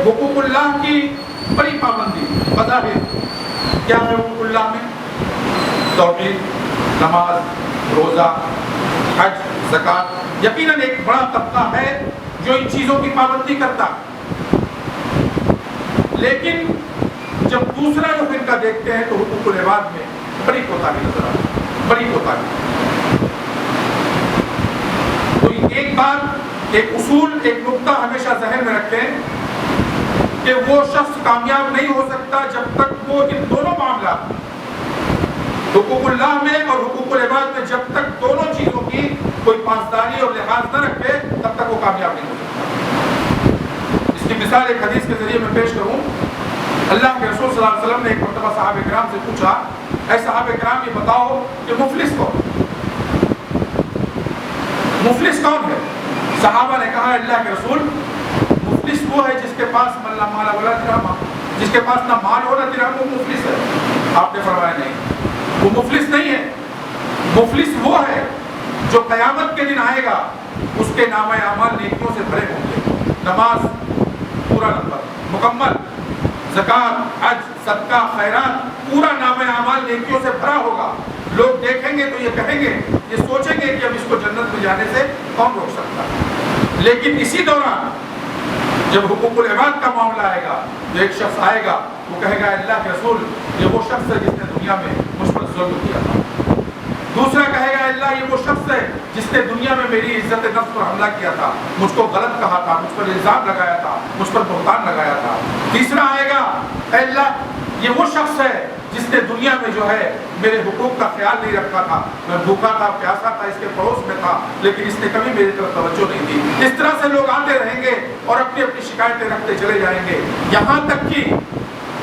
حقوق اللہ کی بڑی پابندی بظاہر کیا ہے حقوق اللہ میں؟ توحید، نماز، روزہ، حج، زکوٰۃ، یقیناً ایک بڑا طبقہ ہے جو ان چیزوں کی پابندی کرتا ہے، لیکن جب دوسرا جو فرقہ دیکھتے ہیں تو حقوق العباد میں بڑی کوتاہی نظر آتی ہے، بڑی کوتاہی۔ تو ایک بات، ایک اصول، ایک نقطہ ہمیشہ ذہن میں رکھیں کہ وہ شخص کامیاب نہیں ہو سکتا جب تک وہ ان دونوں معاملات، حقوق اللہ میں اور حقوق العباد میں، جب تک دونوں چیزوں کی کوئی پاسداری اور لحاظ نہ رکھے تب تک وہ کامیاب نہیں ہو سکتا۔ اس کی مثال ایک حدیث کے ذریعے میں پیش کروں۔ اللہ کے رسول صلی اللہ علیہ وسلم نے ایک مرتبہ صحابہ کرام سے پوچھا، اے صحابہ کرام یہ بتاؤ کہ مفلس کون؟ مفلس کون ہے؟ صحابہ نے کہا اللہ کے رسول مفلس وہ ہے جس کے پاس لا مال ولا درہم، جس کے پاس نہ مال ہو نہ درہم، وہ مفلس ہے۔ آپ نے فرمایا نہیں، وہ مفلس نہیں ہے، مفلس وہ ہے جو قیامت کے دن آئے گا، اس کے نامہ اعمال نیکیوں سے بھرے ہوں گے، نماز پورا نمبر مکمل، زکوٰۃ، حج، صدقہ، خیرات، پورا نامہ اعمال نیکیوں سے بھرا ہوگا۔ لوگ دیکھیں گے تو یہ کہیں گے، یہ سوچیں گے کہ اب اس کو جنت میں جانے سے کون روک سکتا ہے۔ لیکن اسی دوران جب حقوق العباد کا معاملہ آئے گا تو ایک شخص آئے گا، وہ کہے گا اللہ کے رسول یہ وہ شخص ہے جس نے دنیا میں مجھ پر ظلم کیا تھا۔ دوسرا کہے گا اللہ یہ وہ شخص ہے جس نے دنیا میں میری عزت نفس پر حملہ کیا تھا، مجھ کو غلط کہا تھا، مجھ پر الزام لگایا تھا، مجھ پر بہتان لگایا تھا۔ تیسرا آئے گا اے اللہ یہ وہ شخص ہے جس نے دنیا میں جو ہے میرے حقوق کا خیال نہیں رکھا تھا، میں بھوکا تھا، پیاسا تھا، اس کے پڑوس میں تھا، لیکن اس نے کبھی میری طرف توجہ نہیں دی۔ اس طرح سے لوگ آتے رہیں گے اور اپنی اپنی شکایتیں رکھتے چلے جائیں گے، یہاں تک کہ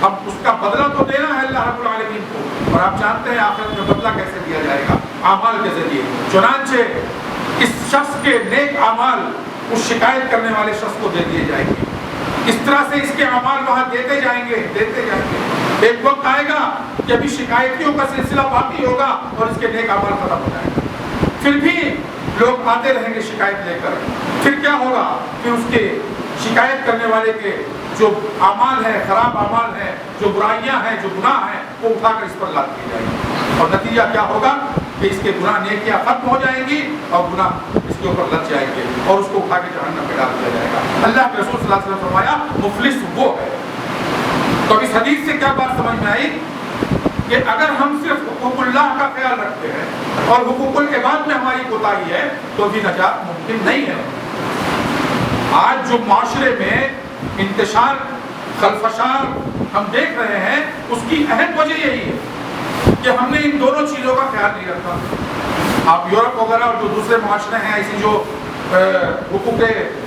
اب اس کا بدلہ تو دینا ہے اللہ رب العالمین کو، اور آپ جانتے ہیں آخرت میں بدلہ کیسے دیا جائے گا؟ اعمال کے ذریعے۔ چنانچہ اس شخص کے نیک اعمال اس شکایت کرنے والے شخص کو دے دیے جائیں گے، اس طرح سے اس کے اعمال وہاں دیتے جائیں گے، دیتے جائیں گے۔ ایک وقت آئے گا کہ ابھی شکایتیوں کا سلسلہ باقی ہوگا اور اس کے نیک اعمال ختم ہو جائے گا، پھر بھی لوگ آتے رہیں گے شکایت لے کر۔ پھر کیا ہوگا کہ اس کے شکایت کرنے والے کے جو اعمال ہیں، خراب اعمال ہیں، جو برائیاں ہیں، جو گناہ ہیں، وہ اٹھا کر اس پر لاد دی جائیں گے، اور نتیجہ کیا ہوگا کہ اس کے گناہ نیکیاں ختم ہو جائیں گی اور گناہ اس کے اوپر لگ جائیں گے اور اس کو اٹھا کے جہنم میں ڈال دیا جائے گا۔ اللہ کے رسول صلی اللہ علیہ وسلم نے فرمایا مفلس وہ ہے۔ تو اس حدیث سے کیا بات سمجھ میں آئی کہ اگر ہم صرف حقوق اللہ کا خیال رکھتے ہیں اور حقوق العباد میں ہماری کوتاہی ہے تو بھی نجات ممکن نہیں ہے۔ آج جو معاشرے میں انتشار، خلفشار ہم دیکھ رہے ہیں، اس کی اہم وجہ یہی ہے کہ ہم نے ان دونوں چیزوں کا خیال نہیں رکھا۔ آپ یورپ وغیرہ اور جو دوسرے معاشرے ہیں، ایسی جو حقوق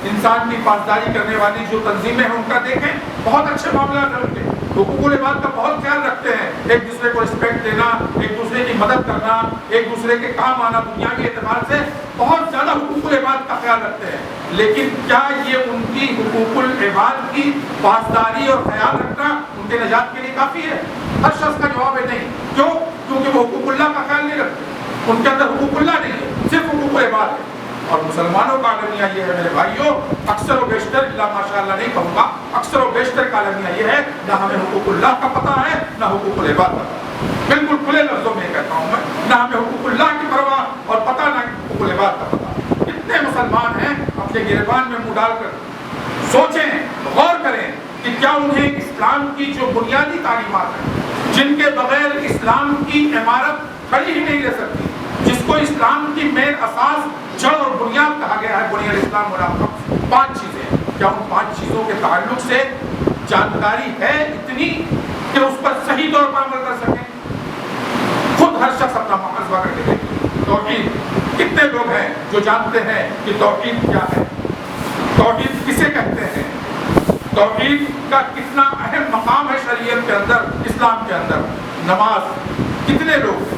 انسان کی پاسداری کرنے والی جو تنظیمیں ہیں، ان کا دیکھیں، بہت اچھے معاملات ہیں ان کے، حقوق العباد کا بہت خیال رکھتے ہیں، ایک دوسرے کو رسپیکٹ دینا، ایک دوسرے کی مدد کرنا، ایک دوسرے کے کام آنا، دنیاوی اعتبار سے بہت زیادہ حقوق العباد کا خیال رکھتے ہیں۔ لیکن کیا یہ ان کی حقوق العباد کی پاسداری اور خیال رکھنا ان کے نجات کے لیے کافی ہے؟ ہر شخص کا جواب ہے نہیں۔ کیوں؟ کیونکہ وہ حقوق اللہ کا خیال نہیں رکھتے، ان کے اندر حقوق اللہ نہیں ہے، صرف حقوق العباد ہے۔ اور مسلمانوں کا عالمیہ یہ ہے میرے بھائیوں، اکثر و بیشتر، اللہ ماشاء اللہ نہیں کہوں گا، اکثر و بیشتر کا عالمیہ یہ ہے نہ ہمیں حقوق اللہ کا پتہ ہے نہ حقوق العباد کا پتہ۔ بالکل کھلے لفظوں میں کہتا ہوں میں، نہ ہمیں حقوق اللہ کی پرواہ اور پتہ نہ حقوق العباد کا پتہ۔ کتنے مسلمان ہیں اپنے گریبان میں منہ ڈال کر سوچیں، غور کریں کہ کیا انہیں اسلام کی جو بنیادی تعلیمات ہیں، جن کے بغیر اسلام کی عمارت کھڑی ہی نہیں رہ سکتی، جس کو اسلام کی مین اساس، جڑ اور بنیاد کہا گیا ہے، بنیاد اسلام اور 5 چیزیں، کیا ان 5 چیزوں کے تعلق سے جانکاری ہے اتنی کہ اس پر صحیح طور پر عمل کر سکیں؟ خود ہر شخص اپنا محاسبہ کر کے دیکھیں۔ توحید، کتنے لوگ ہیں جو جانتے ہیں کہ توحید کیا ہے؟ توحید کسے کہتے ہیں؟ توحید کا کتنا اہم مقام ہے شریعت کے اندر، اسلام کے اندر؟ نماز، کتنے لوگ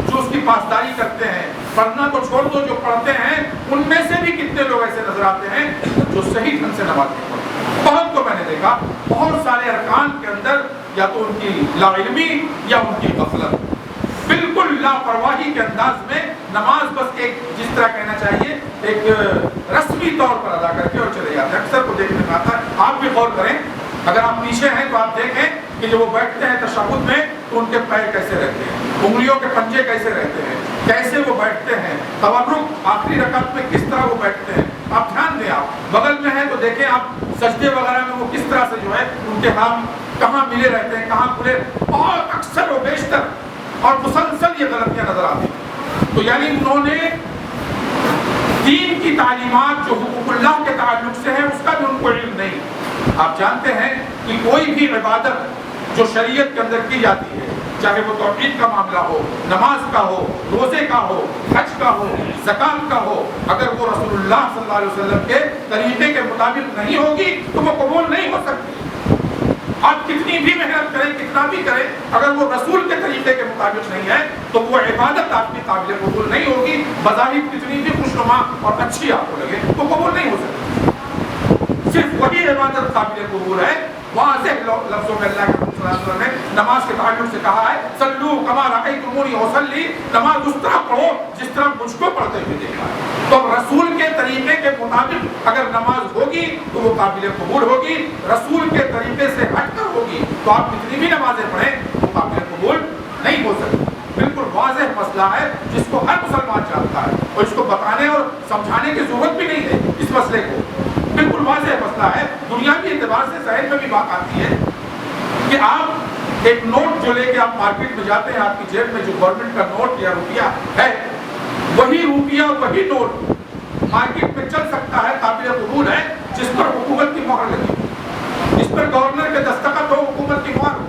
جو اس کی پاسداری کرتے ہیں؟ پڑھنا تو چھوڑ دو، جو پڑھتے ہیں ان میں سے بھی کتنے لوگ ایسے نظر آتے ہیں جو صحیح ڈھنگ سے نماز نہیں پڑھتے؟ بہت کو میں نے دیکھا، بہت سارے ارکان کے اندر یا تو ان کی لا علمی یا ان کی غفلت، بالکل لاپرواہی کے انداز میں نماز بس ایک، جس طرح کہنا چاہیے، ایک رسمی طور پر ادا کر کے اور چلے جاتے ہیں۔ اکثر کو دیکھنے میں آتا ہے، آپ بھی غور کریں اگر آپ پیچھے ہیں تو آپ دیکھیں کہ جب وہ بیٹھتے ہیں تشہد میں تو ان کے پیر کیسے رہتے ہیں، انگلیوں کے پنجے کیسے رہتے ہیں، کیسے وہ بیٹھتے ہیں، تورک آخری رکعت میں کس طرح وہ بیٹھتے ہیں. آپ دھیان دیں، آپ بغل میں ہیں تو دیکھیں آپ سجدے وغیرہ میں وہ کس طرح سے جو ہے ان کے ہاتھ کہاں ملے رہتے ہیں، کہاں کھلے. بہت اکثر و بیشتر اور مسلسل یہ غلطیاں نظر آتی ہیں. تو یعنی انہوں نے دین کی تعلیمات جو حقوق اللہ کے تعلق سے ہے اس کا بھی ان کو علم نہیں. آپ جانتے ہیں کہ کوئی بھی عبادت جو شریعت کے اندر کی جاتی ہے، چاہے وہ توحید کا معاملہ ہو، نماز کا ہو، روزے کا ہو، حج کا ہو، زکات کا ہو، اگر وہ رسول اللہ صلی اللہ علیہ وسلم کے طریقے کے مطابق نہیں ہوگی تو وہ قبول نہیں ہو سکتی. آپ کتنی بھی محنت کریں، کتنا بھی کریں، اگر وہ رسول کے طریقے کے مطابق نہیں ہے تو وہ عبادت آپ کی قابل قبول نہیں ہوگی. بظاہر کتنی بھی خوشنما اور اچھی آپ کو لگے وہ قبول نہیں ہو سکتی. صرف وہی عبادت قابل قبول ہے. واضح لفظوں میں اللہ کے رسول صلی اللہ علیہ وسلم نے نماز کے تعلق سے کہا ہے صلو کما رأیتمونی اصلی، نماز اس طرح پڑھو جس طرح مجھ کو پڑھتے ہوئے دیکھا ہے. تو رسول کے طریقے کے مطابق اگر نماز ہوگی تو وہ قابل قبول ہوگی. رسول کے طریقے سے ہٹ کر ہوگی تو آپ کتنی بھی نمازیں پڑھیں وہ قابل قبول نہیں ہو سکتی. بالکل واضح مسئلہ ہے جس کو ہر مسلمان جانتا ہے اور اس کو بتانے اور سمجھانے کی ضرورت بھی نہیں ہے. اس مسئلے کو بالکل واضح مسئلہ ہے. دنیاوی اعتبار سے ذہن میں بھی بات آتی ہے کہ آپ ایک نوٹ جو لے کے آپ مارکیٹ میں جاتے ہیں، آپ کی جیب میں جو گورنمنٹ کا نوٹ یا روپیہ ہے، وہی روپیہ وہی نوٹ مارکیٹ میں چل سکتا ہے، قابل قبول ہے، جس پر حکومت کی مہر لگی، جس پر گورنر کے دستخط ہو، حکومت کی مہر ہو،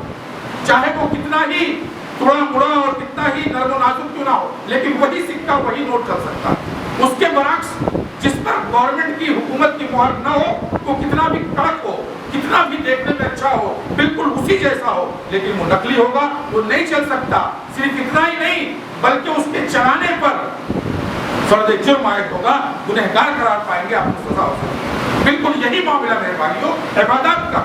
چاہے وہ کتنا ہی تھوڑا مڑا اور کتنا ہی نرم و نازک کیوں نہ ہو، لیکن وہی سکہ وہی نوٹ چل سکتا ہے. اس کے برعکس جس پر گورنمنٹ کی حکومت کی مہر نہ ہو وہ کتنا بھی کڑک ہو، کتنا بھی دیکھنے میں اچھا ہو، بالکل اسی جیسا ہو، لیکن وہ نقلی ہوگا، وہ نہیں چل سکتا. صرف اتنا ہی نہیں بلکہ اس کے چلانے پر فرد جرم عائد ہوگا، گنہگار قرار پائیں گے، آپ کو سزا ہو سکتی. بالکل یہی معاملہ میرے بھائیوں عبادات کا.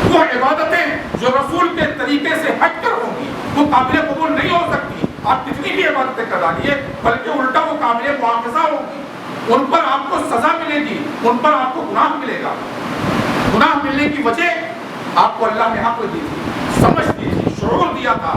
وہ عبادتیں جو رسول کے طریقے سے ہٹ کر ہوں گی وہ قابل قبول نہیں ہو سکتی. آپ کتنی بھی عبادتیں کرا لیے بلکہ الٹا وہ قابل مواخذہ ہوگی، ان پر آپ کو سزا ملے گی، ان پر آپ کو گناہ ملے گا. گناہ ملنے کی وجہ آپ کو اللہ نے عقل دی تھی، سمجھ دی تھی، شعور دیا تھا،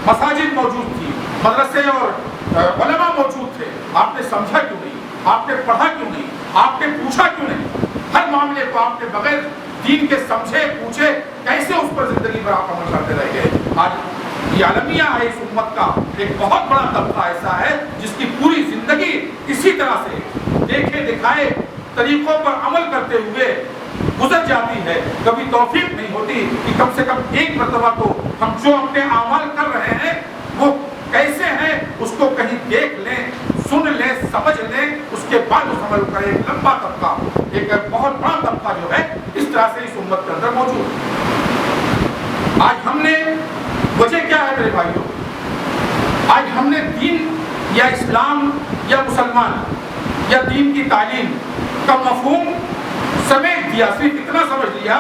مساجد موجود تھی، مدرسے اور علماء موجود تھے. آپ نے سمجھا کیوں نہیں؟ آپ نے پڑھا کیوں نہیں؟ آپ نے پوچھا کیوں نہیں؟ ہر معاملے کو آپ نے بغیر دین کے سمجھے پوچھے کیسے اس پر زندگی پر آپ عمل کرتے رہ گئے. آج یہ عالمیہ ہے اس امت کا ایک بہت بڑا طبقہ ایسا ہے جس کی پوری زندگی اسی طرح سے دیکھے دکھائے طریقوں پر عمل کرتے ہوئے گزر جاتی ہے. کبھی توفیق نہیں ہوتی کہ کم سے کم ایک مرتبہ تو ہم جو اپنے اعمال کر رہے ہیں وہ کیسے ہیں اس کو کہیں دیکھ لیں، سن لیں، سمجھ لیں، اس کے بعد اس عمل کریں. ایک لمبا طبقہ، ایک بہت بڑا طبقہ جو ہے اس طرح سے اس امت کے اندر موجود ہے. آج ہم نے وجہ کیا ہے میرے بھائیوں؟ آج ہم نے دین یا اسلام یا مسلمان یا دین کی تعلیم کا مفہوم سمیٹ دیا. صرف اتنا سمجھ لیا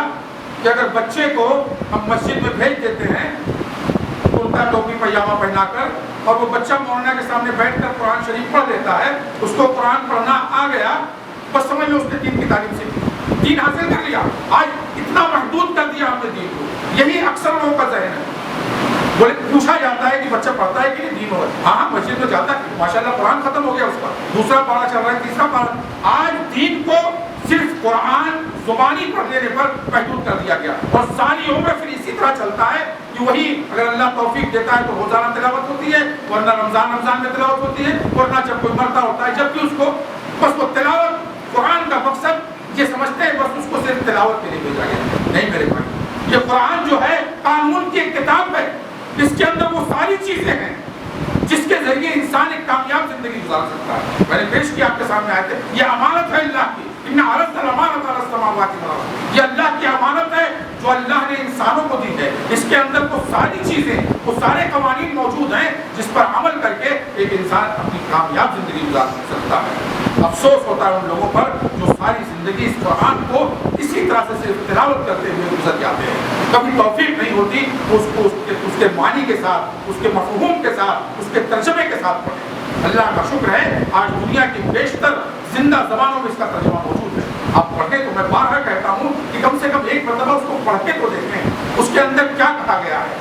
کہ اگر بچے کو ہم مسجد میں بھیج دیتے ہیں کرتا ٹوپی پاجامہ پہنا کر اور وہ بچہ مولانا کے سامنے بیٹھ کر قرآن شریف پڑھ لیتا ہے، اس کو قرآن پڑھنا آ گیا، بس سمجھ لو اس نے دین کی تعلیم سیکھی، دین حاصل کر لیا. آج اتنا محدود کر دیا ہم نے دین کو. یہی اکثر لوگوں کا ذہن ہے. بولے پوچھا جاتا ہے کہ بچہ پڑھتا ہے کہ نہیں دین ہو، ہاں مسجد میں جاتا ہے، ماشاءاللہ قرآن ختم ہو گیا اس کا، دوسرا پارہ چل رہا ہے، تیسرا پارہ. آج دین کو صرف قرآن زبانی پڑھ لینے پر محدود کر دیا گیا اور ساری عمر پھر اسی طرح چلتا ہے کہ وہی اگر اللہ توفیق دیتا ہے تو روزانہ تلاوت ہوتی ہے، ورنہ رمضان میں تلاوت ہوتی ہے، ورنہ جب کوئی مرتا ہوتا ہے جب بھی اس کو بس وہ تلاوت قرآن کا مقصد یہ سمجھتے ہیں بس اس کو صرف تلاوت کے لیے بھیجا گیا. نہیں میرے بھائی، یہ قرآن جو ہے قانون کی ایک کتاب ہے، اس کے اندر وہ ساری چیزیں ہیں جس کے ذریعے انسان ایک کامیاب زندگی گزار سکتا ہے. میں نے پیش کیا آپ کے سامنے آئے تھے، یہ امانت ہے اللہ کی. ان عرض الامانۃ علی السماوات والارض، یہ اللہ کی امانت ہے جو اللہ نے انسانوں کو دی ہے. اس کے اندر وہ ساری چیزیں، وہ سارے قوانین موجود ہیں جس پر عمل کر کے ایک انسان اپنی کامیاب زندگی گزار سکتا ہے. افسوس ہوتا ہے ان لوگوں پر جو ساری زندگی اس قرآن کو اسی طرح سے صرف تلاوت کرتے ہوئے گزر جاتے ہیں. کبھی توفیق نہیں ہوتی اس کو اس کے معنی کے ساتھ، اس کے مفہوم کے ساتھ، اس کے ترجمے کے ساتھ پڑھیں. اللہ کا شکر ہے آج دنیا کی بیشتر زندہ زبانوں میں اس کا ترجمہ موجود ہے. آپ پڑھیں تو میں بارہا کہتا ہوں کہ کم سے کم ایک ایک مرتبہ اس کو پڑھ کے تو دیکھیں اس کے اندر کیا کہا گیا ہے۔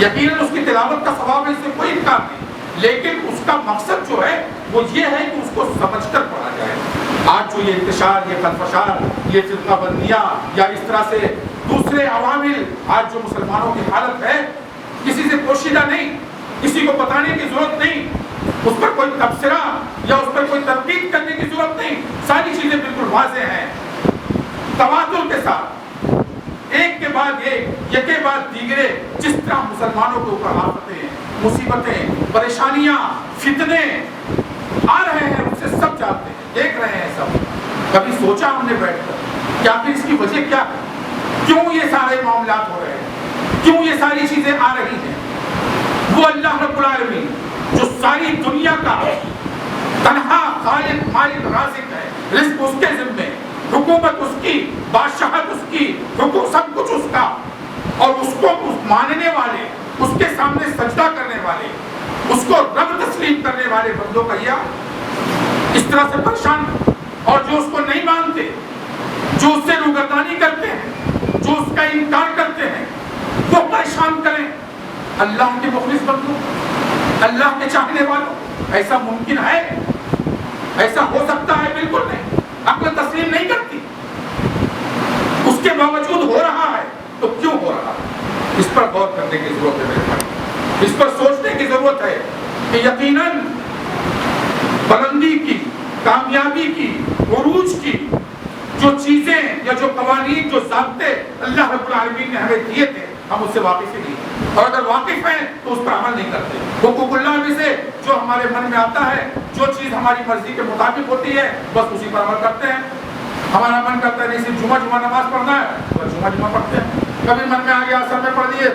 یقیناً اس کی تلاوت کا ثواب ہے، اس سے کوئی انکار نہیں، لیکن اس کا مقصد جو ہے وہ یہ ہے کہ اس کو سمجھ کر پڑھا جائے۔ آج جو یہ انتشار، یہ خلفشار، یہ فرقہ بندیاں یا اس طرح سے دوسرے عوامل، آج جو مسلمانوں کی حالت ہے، کسی سے پوشیدہ نہیں، کسی کو بتانے کی ضرورت نہیں، اس پر کوئی تبصرہ یا اس پر کوئی تنقید کرنے کی ضرورت نہیں، ساری چیزیں بالکل واضح ہیں، تواتر کے ساتھ ایک کے بعد ایک، یک کے بعد دیگرے، جس طرح مسلمانوں کے اوپر آفتیں، مصیبتیں، پریشانیاں، فتنے آ رہے ہیں، ان سے سب جانتے ہیں، دیکھ رہے ہیں سب۔ کبھی سوچا ہم نے بیٹھ کر کہ آخر اس کی وجہ کیا ہے، کیوں یہ سارے معاملات ہو رہے ہیں، کیوں یہ ساری چیزیں آ رہی ہیں؟ وہ اللہ رب العالمین جو ساری دنیا کا تنہا خالق مالک رازق ہے، رزق اس کے ذمے، حکومت اس کی، بادشاہت اس کی، حکم سب کچھ اس کا، اور اس کو ماننے والے، اس کے سامنے سجدہ کرنے والے، اس کو رب تسلیم کرنے والے بندوں کا یہ اس طرح سے پریشان، اور جو اس کو نہیں مانتے، جو اس سے روگردانی کرتے ہیں، جو اس کا انکار کرتے ہیں، وہ پریشان کریں اللہ کے مخلص بندوں، اللہ کے چاہنے والوں۔ ایسا ممکن ہے؟ ایسا ہو سکتا ہے؟ بالکل نہیں، عقل تسلیم نہیں کرتی۔ اس کے باوجود ہو رہا ہے تو کیوں ہو رہا ہے؟ اس پر غور کرنے کی ضرورت ہے میرے بھائی، اس پر سوچنے کی ضرورت ہے کہ یقیناً بلندی کی، کامیابی کی، عروج کی جو چیزیں یا جو قوانین، جو ضابطے اللہ رب العالمین نے ہمیں دیے تھے، ہم اس سے واقف ہی نہیں، اور اگر واقف ہیں تو اس پر عمل نہیں کرتے۔ حقوق اللہ میں سے جو ہمارے من میں آتا ہے، جو چیز ہماری مرضی کے مطابق ہوتی ہے، بس اسی پر عمل کرتے ہیں۔ ہمارا من کرتا ہے نہیں صرف جمعہ نماز پڑھنا ہے، تو جمعہ پڑھتے ہیں، کبھی من میں آ گیا اثر میں پڑھ دیے